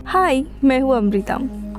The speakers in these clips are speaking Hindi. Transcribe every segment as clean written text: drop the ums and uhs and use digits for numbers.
हाय, मैं हूँ अमृता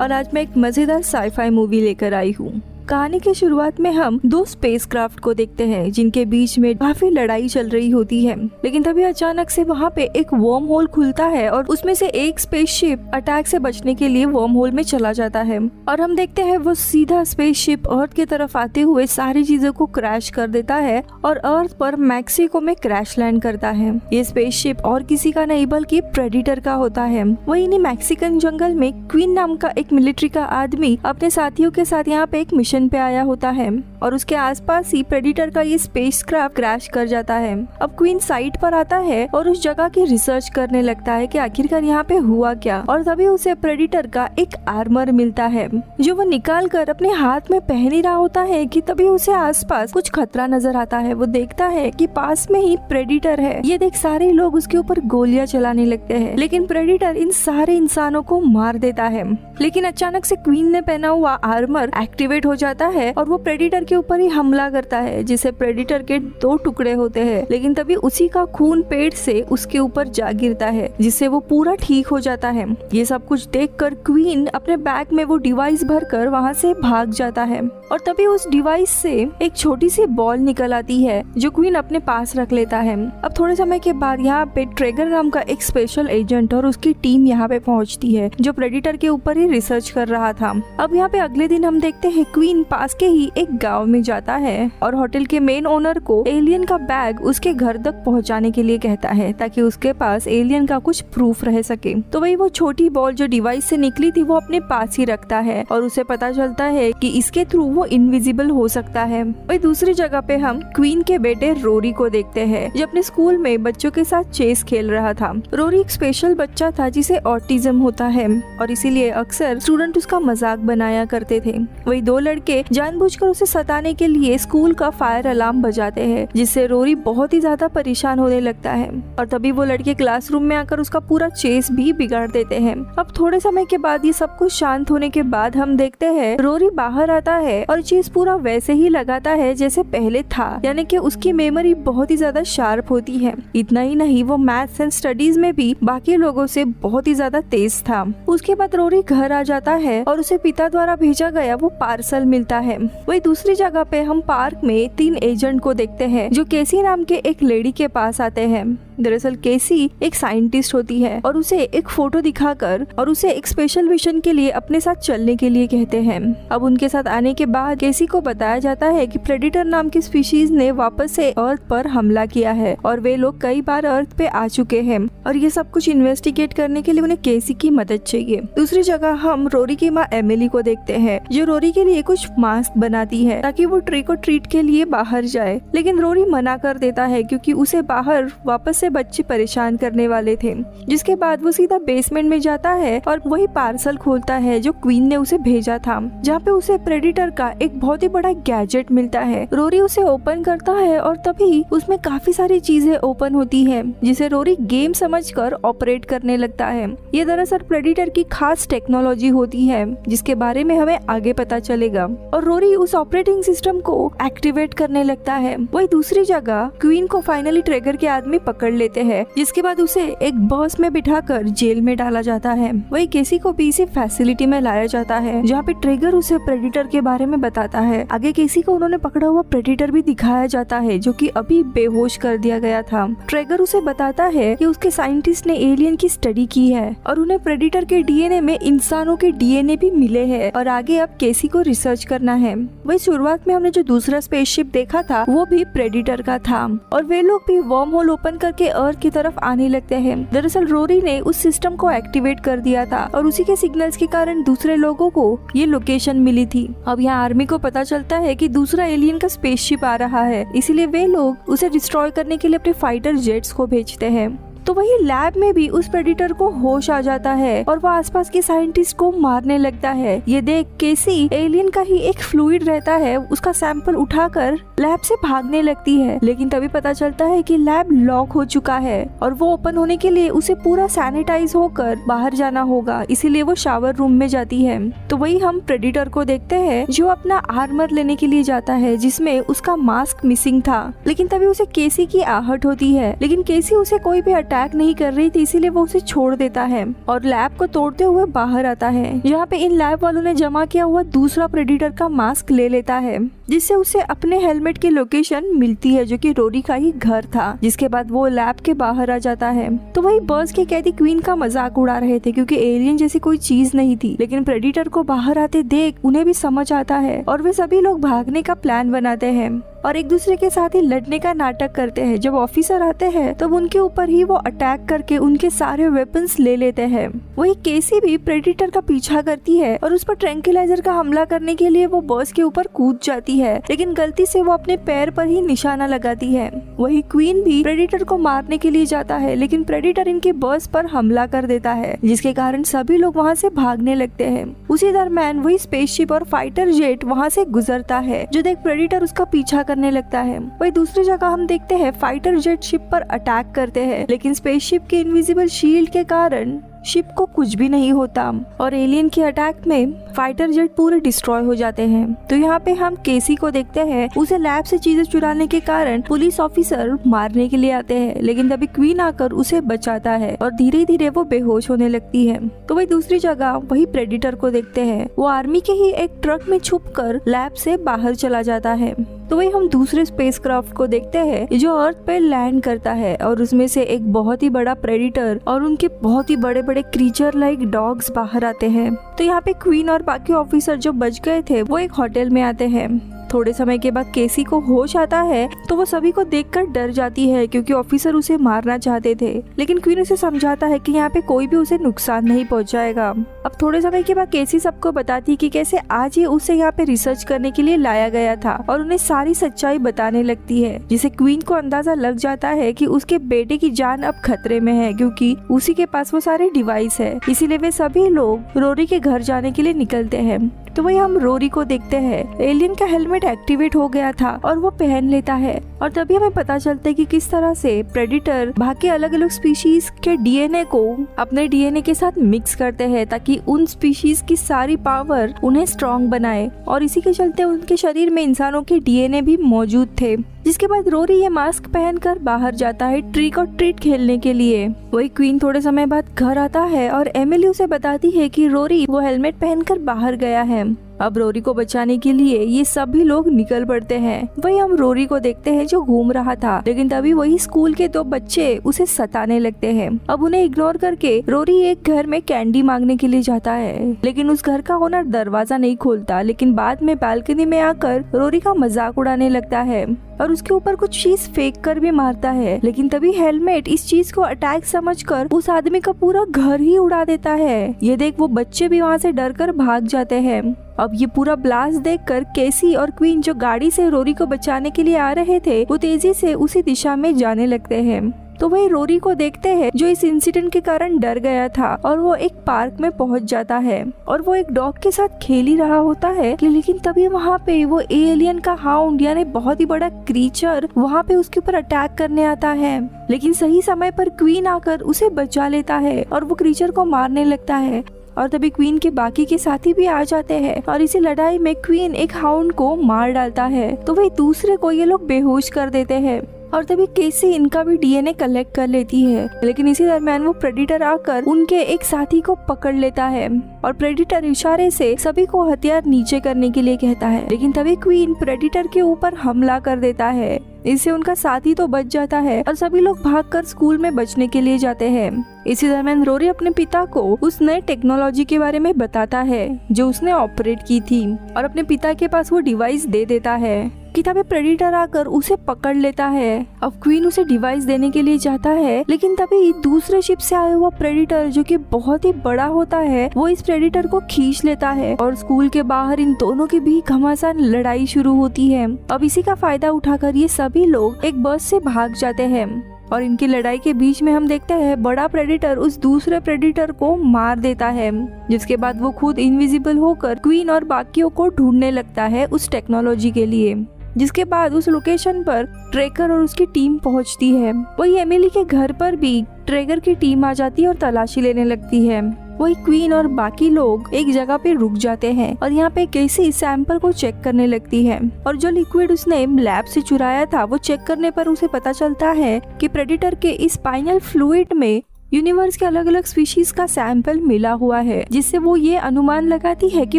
और आज मैं एक मजेदार साईफाई मूवी लेकर आई हूँ। कहानी की शुरुआत में हम दो स्पेसक्राफ्ट को देखते हैं जिनके बीच में काफी लड़ाई चल रही होती है, लेकिन तभी अचानक से वहाँ पे एक वर्म होल खुलता है और उसमें से एक स्पेसशिप अटैक से बचने के लिए वर्म होल में चला जाता है और हम देखते हैं वो सीधा स्पेसशिप अर्थ की तरफ आते हुए सारी चीजों को क्रैश कर देता है और अर्थ पर मैक्सिको में क्रैश लैंड करता है। ये स्पेसशिप और किसी का नहीं बल्कि प्रेडिटर का होता है। वही इन्हीं मैक्सिकन जंगल में क्वीन नाम का एक मिलिट्री का आदमी अपने साथियों के साथ यहाँ पे एक मिशन पे आया होता है और उसके आसपास ही प्रेडिटर का ये स्पेसक्राफ्ट क्रैश कर जाता है। अब क्वीन साइट पर आता है और उस जगह की रिसर्च करने लगता है कि आखिरकार यहाँ पे हुआ क्या, और तभी उसे प्रेडिटर का एक आर्मर मिलता है जो वो निकाल कर अपने हाथ में पहन ही रहा होता है कि तभी उसे आसपास कुछ खतरा नजर आता है। वो देखता है कि पास में ही प्रेडिटर है। ये देख सारे लोग उसके ऊपर गोलियां चलाने लगते हैं, लेकिन प्रेडिटर इन सारे इंसानों को मार देता है। लेकिन अचानक से क्वीन ने पहना हुआ आर्मर एक्टिवेट हो जाता है और वो प्रेडिटर के ऊपर ही हमला करता है, जिससे प्रेडिटर के दो टुकड़े होते हैं। लेकिन तभी उसी का खून पेट से उसके ऊपर जा गिरता है, जिससे वो पूरा ठीक हो जाता है। ये सब कुछ देखकर क्वीन अपने बैग में वो डिवाइस भरकर वहाँ से भाग जाता है और तभी उस डिवाइस से एक छोटी सी बॉल निकल आती है जो क्वीन अपने पास रख लेता है। अब थोड़े समय के बाद यहाँ पे ट्रेगर नाम का एक स्पेशल एजेंट और उसकी टीम यहाँ पे पहुँचती है जो प्रेडिटर के ऊपर ही रिसर्च कर रहा था। अब यहाँ पे अगले दिन हम देखते हैं क्वीन पास के ही एक गांव में जाता है और होटल के मेन ओनर को एलियन का बैग उसके घर तक पहुंचाने के लिए कहता है ताकि उसके पास एलियन का कुछ प्रूफ रह सके। तो वही वो छोटी बॉल जो डिवाइस से निकली थी वो अपने पास ही रखता है और उसे पता चलता है कि इसके थ्रू वो इनविजिबल हो सकता है। वही दूसरी जगह पे हम क्वीन के बेटे रोरी को देखते हैं जो अपने स्कूल में बच्चों के साथ चेस खेल रहा था। रोरी एक स्पेशल बच्चा था जिसे ऑटिज्म होता है और इसीलिए अक्सर स्टूडेंट उसका मजाक बनाया करते थे। वही दो लड़के जानबूझकर उसे सताने के लिए स्कूल का फायर अलार्म बजाते हैं, जिससे रोरी बहुत ही ज्यादा परेशान होने लगता है और तभी वो लड़के क्लासरूम में आकर उसका पूरा चेस भी बिगाड़ देते हैं। अब थोड़े समय के बाद ये सब कुछ शांत होने के बाद हम देखते हैं रोरी बाहर आता है और चेस पूरा वैसे ही लगाता है जैसे पहले था, यानी कि उसकी मेमोरी बहुत ही ज्यादा शार्प होती है। इतना ही नहीं, वो मैथ्स एंड स्टडीज में भी बाकी लोगों से बहुत ही ज्यादा तेज था। उसके बाद रोरी घर आ जाता है और उसे पिता द्वारा भेजा गया वो पार्सल मिलता है। वही दूसरी जगह पे हम पार्क में 3 एजेंट को देखते हैं जो केसी नाम के एक लेडी के पास आते हैं। दरअसल केसी एक साइंटिस्ट होती है और उसे एक फोटो दिखाकर और उसे एक स्पेशल मिशन के लिए अपने साथ चलने के लिए कहते हैं। अब उनके साथ आने के बाद केसी को बताया जाता है कि प्रेडिटर नाम की स्पीशीज ने वापस से अर्थ पर हमला किया है और वे लोग कई बार अर्थ पे आ चुके हैं और ये सब कुछ इन्वेस्टिगेट करने के लिए उन्हें केसी की मदद चाहिए। दूसरी जगह हम रोरी की माँ एमिली को देखते हैं जो रोरी के लिए कुछ मास्क बनाती है ताकि वो ट्रिक और ट्रीट के लिए बाहर जाए, लेकिन रोरी मना कर देता है क्योंकि उसे बाहर वापस से बच्चे परेशान करने वाले थे। जिसके बाद वो सीधा बेसमेंट में जाता है और वही पार्सल खोलता है जो क्वीन ने उसे भेजा था, जहाँ पे उसे प्रेडिटर का एक बहुत ही बड़ा गैजेट मिलता है। रोरी उसे ओपन करता है और तभी उसमें काफी सारी चीजें ओपन होती है जिसे रोरी गेम समझकर ऑपरेट करने लगता है। ये दरअसल प्रेडिटर की खास टेक्नोलॉजी होती है जिसके बारे में हमें आगे पता चलेगा और रोरी उस ऑपरेटिंग सिस्टम को एक्टिवेट करने लगता है। वही दूसरी जगह क्वीन को फाइनली ट्रेगर के आदमी पकड़ लेते हैं, जिसके बाद उसे एक बस में बिठाकर जेल में डाला जाता है। वही केसी को भी इसी फैसिलिटी में लाया जाता है जहाँ पे ट्रेगर उसे प्रेडिटर के बारे में बताता है। आगे केसी को उन्होंने पकड़ा हुआ प्रेडिटर भी दिखाया जाता है जो कि अभी बेहोश कर दिया गया था। ट्रेगर उसे बताता है कि उसके साइंटिस्ट ने एलियन की स्टडी की है और उन्हें प्रेडिटर के डीएनए में इंसानों के डीएनए भी मिले हैं और आगे अब केसी को रिसर्च करना है। वही शुरुआत में हमने जो दूसरा स्पेसशिप देखा था वो भी प्रेडिटर का था और वे लोग भी वर्म होल ओपन करके अर्थ की तरफ आने लगते हैं। दरअसल रोरी ने उस सिस्टम को एक्टिवेट कर दिया था और उसी के सिग्नल्स के कारण दूसरे लोगों को ये लोकेशन मिली थी। अब यहाँ आर्मी को पता चलता है कि दूसरा एलियन का स्पेसशिप आ रहा है, इसीलिए वे लोग उसे डिस्ट्रॉय करने के लिए अपने फाइटर जेट्स को भेजते हैं। तो वही लैब में भी उस प्रेडिटर को होश आ जाता है और वो आसपास के साइंटिस्ट को मारने लगता है। ये देख केसी एलियन का ही एक फ्लूइड रहता है उसका सैंपल उठाकर लैब से भागने लगती है, लेकिन तभी पता चलता है कि लैब लॉक हो चुका है और वो ओपन होने के लिए उसे पूरा सैनिटाइज होकर बाहर जाना होगा, इसीलिए वो शावर रूम में जाती है। तो वही हम प्रेडिटर को देखते हैं जो अपना आर्मर लेने के लिए जाता है जिसमें उसका मास्क मिसिंग था, लेकिन तभी उसे केसी की आहट होती है, लेकिन केसी उसे कोई भी अटैक अटैक नहीं कर रही थी, इसीलिए वो उसे छोड़ देता है और लैब को तोड़ते हुए बाहर आता है, जहाँ पे इन लैब वालों ने जमा किया हुआ दूसरा प्रेडिटर का मास्क ले लेता है, जिससे उसे अपने हेलमेट की लोकेशन मिलती है, जो कि रोरी का ही घर था। जिसके बाद वो लैब के बाहर आ जाता है। तो वही बस के कैदी क्वीन का मजाक उड़ा रहे थे, क्योंकि एलियन जैसी कोई चीज नहीं थी, लेकिन प्रेडिटर को बाहर आते देख उन्हें भी समझ आता है और वे सभी लोग भागने का प्लान बनाते हैं और एक दूसरे के साथ ही लड़ने का नाटक करते हैं। जब ऑफिसर आते हैं तब उनके ऊपर ही वो अटैक करके उनके सारे वेपन्स ले लेते हैं। वही केसी भी प्रेडिटर का पीछा करती है और उस पर ट्रैंक्विलाइजर का हमला करने के लिए वो बस के ऊपर कूद जाती है, लेकिन गलती से वो अपने पैर पर ही निशाना लगाती है। वही क्वीन भी प्रेडिटर को मारने के लिए जाता है, लेकिन प्रेडिटर इनकी बस पर हमला कर देता है, जिसके कारण सभी लोग वहाँ से भागने लगते हैं। उसी दरम्यान वही स्पेसशिप और फाइटर जेट वहाँ से गुजरता है, जो देख प्रेडिटर उसका पीछा करने लगता है। वही दूसरी जगह हम देखते हैं फाइटर जेट शिप पर अटैक करते हैं, लेकिन स्पेसशिप के इनविजिबल शील्ड के कारण शिप को कुछ भी नहीं होता और एलियन के अटैक में फाइटर जेट पूरे डिस्ट्रॉय हो जाते हैं। तो यहाँ पे हम केसी को देखते हैं, उसे लैब से चीजें चुराने के कारण पुलिस ऑफिसर मारने के लिए आते हैं, लेकिन तभी क्वीन आकर उसे बचाता है और धीरे धीरे वो बेहोश होने लगती है। तो वही दूसरी जगह वही प्रेडिटर को देखते हैं, वो आर्मी के ही एक ट्रक में छुपकर लैब से बाहर चला जाता है। तो वही हम दूसरे स्पेसक्राफ्ट को देखते हैं जो अर्थ पे लैंड करता है और उसमें से एक बहुत ही बड़ा प्रेडिटर और उनके बहुत ही बड़े बड़े क्रीचर लाइक डॉग्स बाहर आते हैं। तो यहाँ पे क्वीन और बाकी ऑफिसर जो बच गए थे वो एक होटल में आते हैं। थोड़े समय के बाद केसी को होश आता है तो वो सभी को देखकर डर जाती है, क्योंकि ऑफिसर उसे मारना चाहते थे, लेकिन क्वीन उसे समझाता है कि यहाँ पे कोई भी उसे नुकसान नहीं पहुंचाएगा। अब थोड़े समय के बाद केसी सबको बताती है कि कैसे आज ही उसे यहाँ पे रिसर्च करने के लिए लाया गया था और उन्हें सारी सच्चाई बताने लगती है, जिसे क्वीन को अंदाजा लग जाता है कि उसके बेटे की जान अब खतरे में है, क्योंकि उसी के पास वो सारे डिवाइस है। इसीलिए वे सभी लोग रोरी के घर जाने के लिए निकलते हैं। तो वही हम रोरी को देखते हैं, एलियन का हेलमेट एक्टिवेट हो गया था और वो पहन लेता है और तभी हमें पता चलता है कि किस तरह से प्रेडिटर बाकी अलग अलग स्पीशीज के डीएनए को अपने डीएनए के साथ मिक्स करते हैं, ताकि उन स्पीशीज की सारी पावर उन्हें स्ट्रॉन्ग बनाए, और इसी के चलते उनके शरीर में इंसानों के डीएनए भी मौजूद थे। जिसके बाद रोरी ये मास्क पहनकर बाहर जाता है ट्रिक और ट्रीट खेलने के लिए। वही क्वीन थोड़े समय बाद घर आता है और एमिली उसे बताती है कि रोरी वो हेलमेट पहनकर बाहर गया है। अब रोरी को बचाने के लिए ये सभी लोग निकल पड़ते हैं। वही हम रोरी को देखते हैं जो घूम रहा था, लेकिन तभी वही स्कूल के दो बच्चे उसे सताने लगते हैं। अब उन्हें इग्नोर करके रोरी एक घर में कैंडी मांगने के लिए जाता है, लेकिन उस घर का ओनर दरवाजा नहीं खोलता, लेकिन बाद में बालकनी में आकर रोरी का मजाक उड़ाने लगता है और उसके ऊपर कुछ चीज फेंक कर भी मारता है। लेकिन तभी हेलमेट इस चीज को अटैक समझकर उस आदमी का पूरा घर ही उड़ा देता है। ये देख वो बच्चे भी वहाँ से डर कर भाग जाते हैं। अब ये पूरा ब्लास्ट देखकर केसी और क्वीन जो गाड़ी से रोरी को बचाने के लिए आ रहे थे वो तेजी से उसी दिशा में जाने लगते हैं। तो वही रोरी को देखते हैं जो इस इंसिडेंट के कारण डर गया था और वो एक पार्क में पहुंच जाता है और वो एक डॉग के साथ खेल ही रहा होता है, लेकिन तभी वहाँ पे वो एलियन का हाउंड यानी बहुत ही बड़ा क्रीचर वहाँ पे उसके ऊपर अटैक करने आता है। लेकिन सही समय पर क्वीन आकर उसे बचा लेता है और वो क्रीचर को मारने लगता है और तभी क्वीन के बाकी के साथी भी आ जाते हैं और इसी लड़ाई में क्वीन एक हाउंड को मार डालता है। तो वही दूसरे को ये लोग बेहोश कर देते हैं और तभी केसी इनका भी डीएनए कलेक्ट कर लेती है, लेकिन इसी दरम्यान वो प्रेडिटर आकर उनके एक साथी को पकड़ लेता है और प्रेडिटर इशारे से सभी को हथियार नीचे करने के लिए कहता है, लेकिन तभी क्वीन प्रेडिटर के ऊपर हमला कर देता है। इससे उनका साथी तो बच जाता है और सभी लोग भागकर स्कूल में बचने के लिए जाते हैं। इसी दरम्यान रोरी अपने पिता को उस नए टेक्नोलॉजी के बारे में बताता है जो उसने ऑपरेट की थी और अपने पिता के पास वो डिवाइस दे देता है कि तभी प्रेडिटर आकर उसे पकड़ लेता है। अब क्वीन उसे डिवाइस देने के लिए जाता है, लेकिन तभी दूसरे शिप से आया हुआ प्रेडिटर जो कि बहुत ही बड़ा होता है वो इस प्रेडिटर को खींच लेता है और स्कूल के बाहर इन दोनों की भी घमासान लड़ाई शुरू होती है। अब इसी का फायदा उठाकर ये सभी लोग एक बस से भाग जाते हैं और इनकी लड़ाई के बीच में हम देखते हैं बड़ा प्रेडिटर उस दूसरे प्रेडिटर को मार देता है, जिसके बाद वो खुद इनविजिबल होकर क्वीन और बाकियों को ढूंढने लगता है उस टेक्नोलॉजी के लिए। जिसके बाद उस लोकेशन पर ट्रेकर और उसकी टीम पहुंचती है। वही एमिली के घर पर भी ट्रेकर की टीम आ जाती है और तलाशी लेने लगती है। वही क्वीन और बाकी लोग एक जगह पे रुक जाते हैं और यहाँ पे केसी सैंपल को चेक करने लगती है और जो लिक्विड उसने लैब से चुराया था वो चेक करने पर उसे पता चलता है कि प्रेडिटर के स्पाइनल फ्लूइड में यूनिवर्स के अलग अलग स्पीशीज का सैंपल मिला हुआ है, जिससे वो ये अनुमान लगाती है कि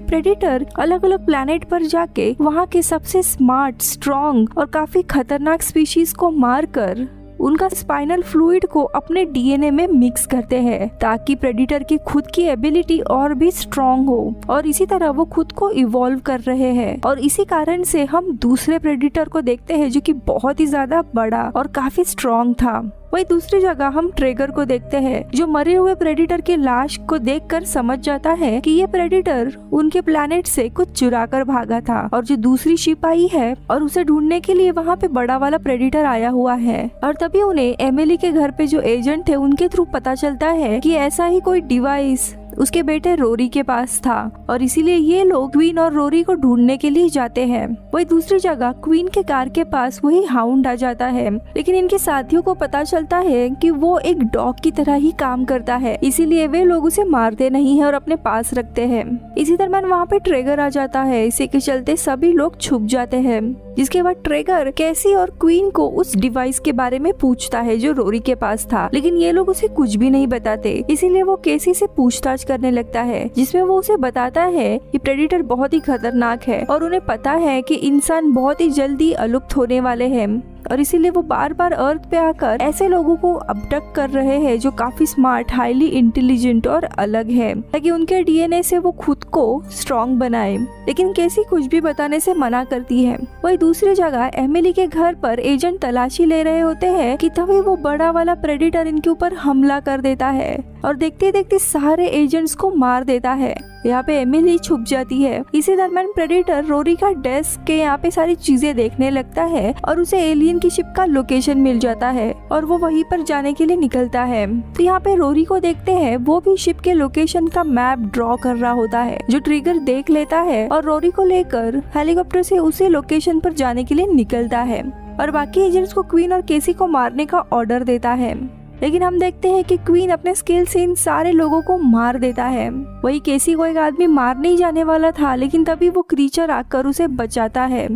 प्रेडिटर अलग अलग प्लैनेट पर जाके वहाँ के सबसे स्मार्ट, स्ट्रॉन्ग और काफी खतरनाक स्पीशीज को मारकर उनका स्पाइनल फ्लूइड को अपने डीएनए में मिक्स करते हैं ताकि प्रेडिटर की खुद की एबिलिटी और भी स्ट्रॉन्ग हो और इसी तरह वो खुद को इवॉल्व कर रहे हैं। और इसी कारण से हम दूसरे प्रेडिटर को देखते हैं जो कि बहुत ही ज्यादा बड़ा और काफी स्ट्रॉन्ग था। वही दूसरी जगह हम ट्रेगर को देखते हैं जो मरे हुए प्रेडिटर की लाश को देखकर समझ जाता है कि ये प्रेडिटर उनके प्लैनेट से कुछ चुरा कर भागा था और जो दूसरी शिप आई है और उसे ढूंढने के लिए वहाँ पे बड़ा वाला प्रेडिटर आया हुआ है। और तभी उन्हें एमिली के घर पे जो एजेंट थे उनके थ्रू पता चलता है कि ऐसा ही कोई डिवाइस उसके बेटे रोरी के पास था और इसीलिए ये लोग क्वीन और रोरी को ढूंढने के लिए जाते हैं। वही दूसरी जगह क्वीन के कार के पास वही हाउंड आ जाता है, लेकिन इनके साथियों को पता चलता है कि वो एक डॉग की तरह ही काम करता है, इसीलिए वे लोग उसे मारते नहीं है और अपने पास रखते हैं। इसी दरम्यान वहाँ पे ट्रेगर आ जाता है, इसी के चलते सभी लोग छुप जाते हैं। जिसके बाद ट्रेगर कैसी और क्वीन को उस डिवाइस के बारे में पूछता है जो रोरी के पास था, लेकिन ये लोग उसे कुछ भी नहीं बताते, इसीलिए वो केसी से पूछताछ करने लगता है जिसमें वो उसे बताता है कि प्रेडिटर बहुत ही खतरनाक है और उन्हें पता है कि इंसान बहुत ही जल्दी अलुप्त होने वाले हैं और इसीलिए वो बार बार अर्थ पे आकर ऐसे लोगों को अबडक्ट कर रहे हैं जो काफी स्मार्ट, हाईली इंटेलिजेंट और अलग है ताकि उनके डीएनए से वो खुद को स्ट्रॉन्ग बनाए। लेकिन केसी कुछ भी बताने से मना करती है। वही दूसरी जगह एमिली के घर पर एजेंट तलाशी ले रहे होते हैं कि तभी वो बड़ा वाला प्रेडिटर इनके ऊपर हमला कर देता है और देखते देखते सारे एजेंट्स को मार देता है। यहाँ पे एमिली छुप जाती है। इसी दरम्यान प्रेडिटर रोरी का डेस्क के यहाँ पे सारी चीजें देखने लगता है और उसे एलियन की शिप का लोकेशन मिल जाता है और वो वहीं पर जाने के लिए निकलता है। तो यहाँ पे रोरी को देखते हैं, वो भी शिप के लोकेशन का मैप ड्रॉ कर रहा होता है जो ट्रिगर देख लेता है और रोरी को लेकर हेलीकॉप्टर से उसे लोकेशन पर जाने के लिए निकलता है और बाकी एजेंट्स को क्वीन और केसी को मारने का ऑर्डर देता है। लेकिन हम देखते हैं कि क्वीन अपने स्किल से इन सारे लोगों को मार देता है। वही केसी को एक आदमी मारने ही जाने वाला था, लेकिन तभी वो क्रीचर आकर उसे बचाता है।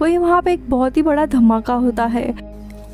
वही वहाँ पे एक बहुत ही बड़ा धमाका होता है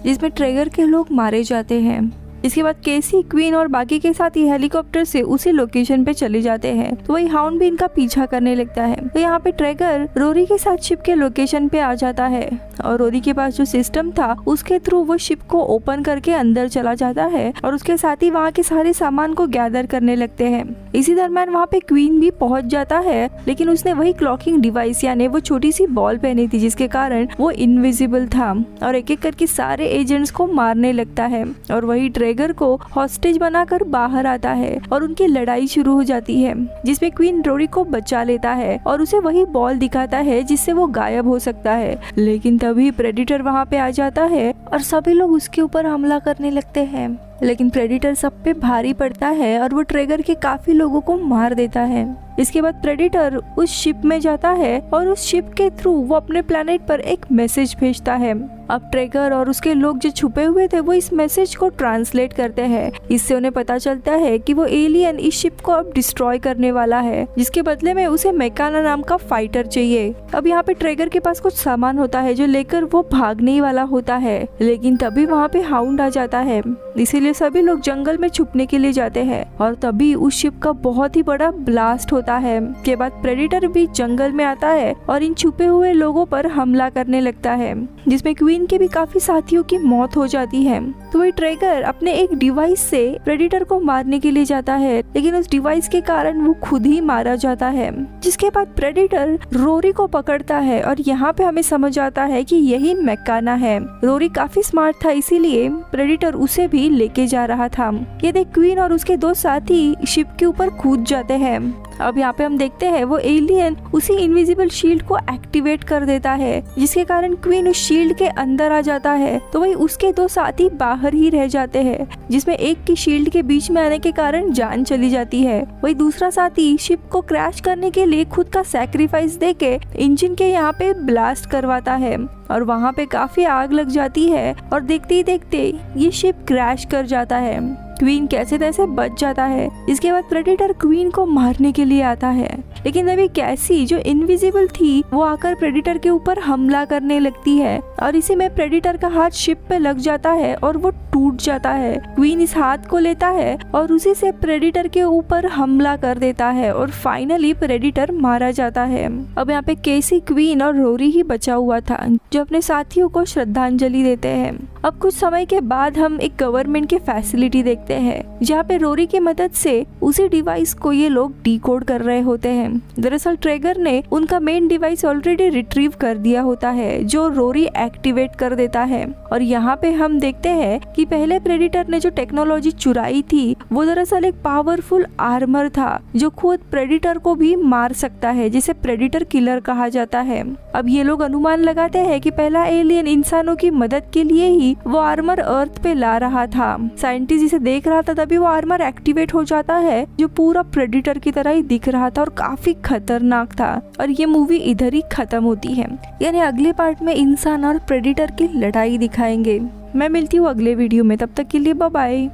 जिसमें ट्रेगर के लोग मारे जाते हैं। इसके बाद केसी, क्वीन और बाकी के साथ ही हेलीकॉप्टर से उसी लोकेशन पे चले जाते हैं। तो वही हाउंड भी इनका पीछा करने लगता है। तो यहाँ पे ट्रेगर रोरी के साथ शिप के लोकेशन पे आ जाता है और रोरी के पास जो सिस्टम था उसके थ्रू वो शिप को ओपन करके अंदर चला जाता है और उसके साथ ही वहाँ के सारे सामान को गैदर करने लगते हैं। इसी दरम्यान वहाँ पे क्वीन भी पहुंच जाता है, लेकिन उसने वही क्लॉकिंग डिवाइस यानी वो छोटी सी बॉल पहनी थी जिसके कारण वो इनविजिबल था और एक एक करके सारे एजेंट्स को मारने लगता है और वही ट्रेगर को हॉस्टेज बनाकर बाहर आता है और उनकी लड़ाई शुरू हो जाती है जिसमें क्वीन रोरी को बचा लेता है और उसे वही बॉल दिखाता है जिससे वो गायब हो सकता है। लेकिन तभी प्रेडिटर वहाँ पे आ जाता है और सभी लोग उसके ऊपर हमला करने लगते हैं, लेकिन प्रेडिटर सब पे भारी पड़ता है और वो ट्रेगर के काफी लोगों को मार देता है। इसके बाद प्रेडिटर उस शिप में जाता है और उस शिप के थ्रू वो अपने प्लेनेट पर एक मैसेज भेजता है। अब ट्रेगर और उसके लोग जो छुपे हुए थे वो इस मैसेज को ट्रांसलेट करते हैं। इससे उन्हें पता चलता है कि वो एलियन इस शिप को अब डिस्ट्रॉय करने वाला है, जिसके बदले में उसे मेकाना नाम का फाइटर चाहिए। अब यहाँ पे ट्रेगर के पास कुछ सामान होता है जो लेकर वो भागने वाला होता है, लेकिन तभी वहाँ पे हाउंड आ जाता है, इसीलिए सभी लोग जंगल में छुपने के लिए जाते हैं और तभी उस शिप का बहुत ही बड़ा ब्लास्ट होता है। के बाद प्रेडिटर भी जंगल में आता है और इन छुपे हुए लोगों पर हमला करने लगता है, जिसमें क्वीन के भी काफी साथियों की मौत हो जाती है। तो वही ट्रेगर अपने एक डिवाइस से प्रेडिटर को मारने के लिए जाता है, लेकिन उस डिवाइस के कारण वो खुद ही मारा जाता है। जिसके बाद प्रेडिटर रोरी को पकड़ता है और यहाँ पे हमें समझ आता है कि यही मेकाना है। रोरी काफी स्मार्ट था, इसीलिए प्रेडिटर उसे भी लेके जा रहा था। ये देख क्वीन और उसके दो साथी शिप के ऊपर कूद जाते हैं। अब यहाँ पे हम देखते हैं वो एलियन उसी इनविजिबल शील्ड को एक्टिवेट कर देता है, जिसके कारण क्वीन उस शील्ड के अंदर आ जाता है। तो वही उसके दो साथी बाहर ही रह जाते हैं, जिसमें एक की शील्ड के बीच में आने के कारण जान चली जाती है। वही दूसरा साथी शिप को क्रैश करने के लिए खुद का सैक्रिफाइस देके इंजन के यहाँ पे ब्लास्ट करवाता है और वहाँ पे काफी आग लग जाती है और देखते ही देखते ये शिप क्रैश कर जाता है। क्वीन कैसे तैसे बच जाता है। इसके बाद प्रेडेटर क्वीन को मारने के लिए आता है, लेकिन तभी कैसी जो इनविजिबल थी वो आकर प्रेडेटर के ऊपर हमला करने लगती है और इसी में प्रेडेटर का हाथ शिप पे लग जाता है और वो टूट जाता है। क्वीन इस हाथ को लेता है और उसी से प्रेडेटर के ऊपर हमला कर देता है और फाइनली प्रेडेटर मारा जाता है। अब यहाँ पे केसी, क्वीन और रोरी ही बचा हुआ था जो अपने साथियों को श्रद्धांजलि देते हैं। अब कुछ समय के बाद हम एक गवर्नमेंट की फैसिलिटी देखते हैं जहाँ पे रोरी की मदद से उसी डिवाइस को ये लोग डिकोड कर रहे होते हैं। दरअसल ट्रेगर ने उनका मेन डिवाइस ऑलरेडी रिट्रीव कर दिया होता है जो रोरी एक्टिवेट कर देता है। और यहाँ पे हम देखते हैं कि पहले प्रेडेटर ने जो टेक्नोलॉजी चुराई थी वो दरअसल एक पावरफुल आर्मर था जो खुद प्रेडेटर को भी मार सकता है, जिसे प्रेडेटर किलर कहा जाता है। अब ये लोग अनुमान लगाते हैं कि पहला एलियन इंसानों की मदद के लिए ही वो आर्मर अर्थ पे ला रहा था। साइंटिस्ट इसे देख रहा था तभी वो आर्मर एक्टिवेट हो जाता है जो पूरा प्रेडेटर की तरह ही दिख रहा था और काफी खतरनाक था। और ये मूवी इधर ही खत्म होती है, यानी अगले पार्ट में इंसान और प्रेडेटर की लड़ाई दिखाएंगे। मैं मिलती हूँ अगले वीडियो में, तब तक के लिए बाय बाय।